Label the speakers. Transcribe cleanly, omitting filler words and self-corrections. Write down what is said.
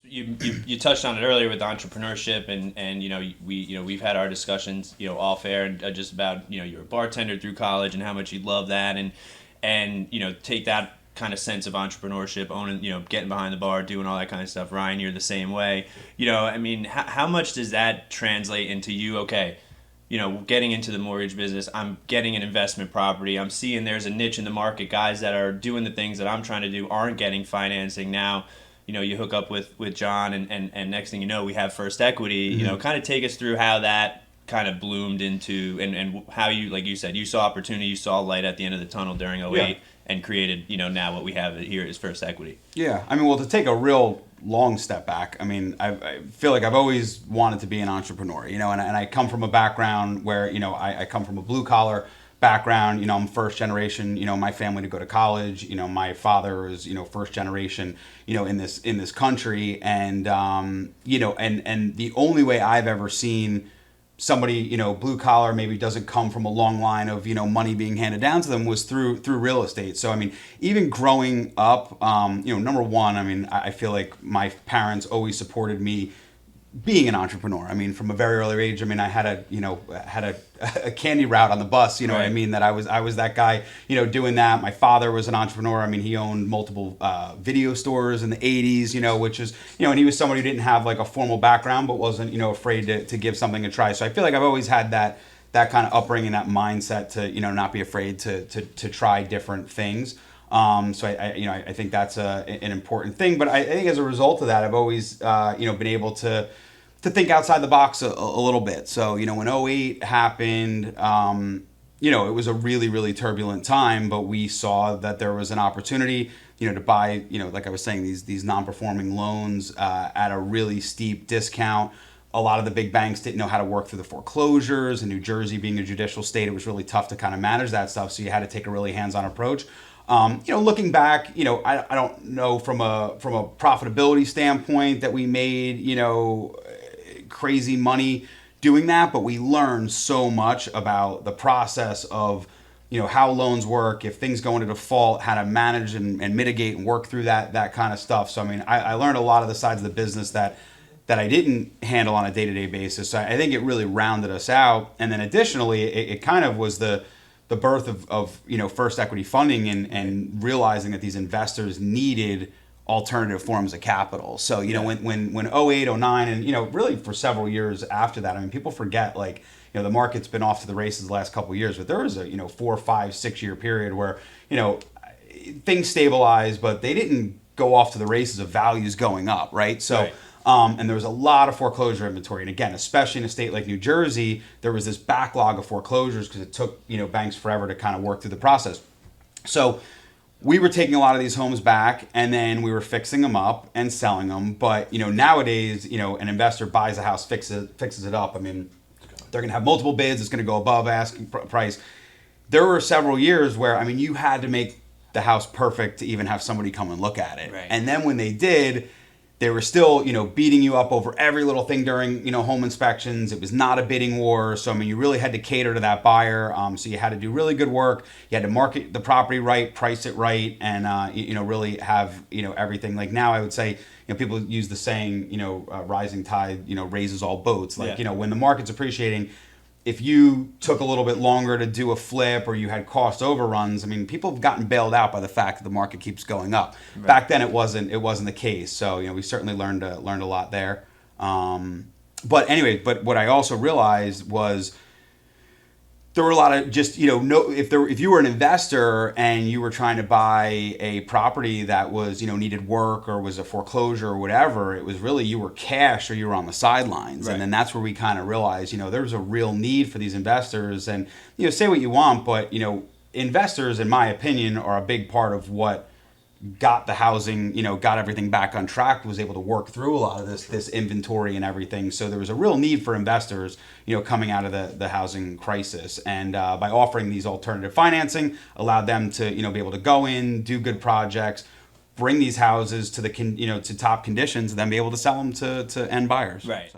Speaker 1: you touched on it earlier with entrepreneurship, and we've had our discussions off air, and just about you're a bartender through college and how much you love that, and take that kind of sense of entrepreneurship, owning, getting behind the bar, doing all that kind of stuff. Ryan, you're the same way. I mean, how much does that translate into you? Okay, getting into the mortgage business, I'm getting an investment property. I'm seeing there's a niche in the market. Guys that are doing the things that I'm trying to do aren't getting financing now. You hook up with John, and next thing you know, we have First Equity. Kind of take us through how that kind of bloomed into, and how you, like you said, you saw opportunity, you saw light at the end of the tunnel during '08, and created, now what we have here is First Equity.
Speaker 2: Yeah, I mean, well, to take a real long step back, I mean, I feel like I've always wanted to be an entrepreneur, and I come from a background where, I come from a blue collar background. I'm first generation, my family to go to college. My father is, first generation, in this country. And, and the only way I've ever seen somebody, blue collar, maybe doesn't come from a long line of, money being handed down to them, was through real estate. So, I mean, even growing up, number one, I mean, I feel like my parents always supported me being an entrepreneur. I mean, from a very early age, I mean, I had a candy route on the bus, what I mean, that I was that guy, doing that. My father was an entrepreneur. I mean, he owned multiple video stores in the 80s, which is, and he was someone who didn't have like a formal background, but wasn't, afraid to give something a try. So I feel like I've always had that kind of upbringing, that mindset to, not be afraid to try different things. So I think that's an important thing. But I think as a result of that, I've always been able to think outside the box a little bit. So when '08 happened, it was a really, really turbulent time. But we saw that there was an opportunity, to buy, like I was saying, these non-performing loans at a really steep discount. A lot of the big banks didn't know how to work through the foreclosures. And New Jersey being a judicial state, it was really tough to kind of manage that stuff. So you had to take a really hands-on approach. Looking back, I don't know from a profitability standpoint that we made, crazy money doing that, but we learned so much about the process of, how loans work, if things go into default, how to manage and mitigate and work through that kind of stuff. So, I mean, I learned a lot of the sides of the business that I didn't handle on a day-to-day basis. So I think it really rounded us out. And then additionally, it kind of was the birth of First Equity funding and realizing that these investors needed alternative forms of capital. So when '08, '09, and really for several years after that, I mean, people forget, like, the market's been off to the races the last couple of years, but there was a 4, 5, 6 year period where things stabilized, but they didn't go off to the races of values going up, right? So. Right. And there was a lot of foreclosure inventory. And again, especially in a state like New Jersey, there was this backlog of foreclosures because it took, banks forever to kind of work through the process. So we were taking a lot of these homes back, and then we were fixing them up and selling them. But, nowadays, an investor buys a house, fixes it up. I mean, they're going to have multiple bids. It's going to go above asking price. There were several years where, I mean, you had to make the house perfect to even have somebody come and look at it. Right. And then when they did, they were still, beating you up over every little thing during, home inspections. It was not a bidding war. So, I mean, you really had to cater to that buyer. So you had to do really good work. You had to market the property right, price it right, and, really have, everything. Like now I would say, people use the saying, rising tide, raises all boats. Like, when the market's appreciating, if you took a little bit longer to do a flip or you had cost overruns, I mean, people have gotten bailed out by the fact that the market keeps going up. Right. Back then, it wasn't the case. So, we certainly learned a lot there. But anyway, but what I also realized was there were a lot of just, if you were an investor and you were trying to buy a property that was, needed work or was a foreclosure or whatever, it was really you were cash or you were on the sidelines. Right. And then that's where we kind of realized, there was a real need for these investors. And, say what you want, but, investors, in my opinion, are a big part of what got the housing, got everything back on track, was able to work through a lot of this inventory and everything. So there was a real need for investors, coming out of the housing crisis. And by offering these alternative financing, allowed them to, be able to go in, do good projects, bring these houses to to top conditions, and then be able to sell them to end buyers.
Speaker 1: Right.
Speaker 2: So.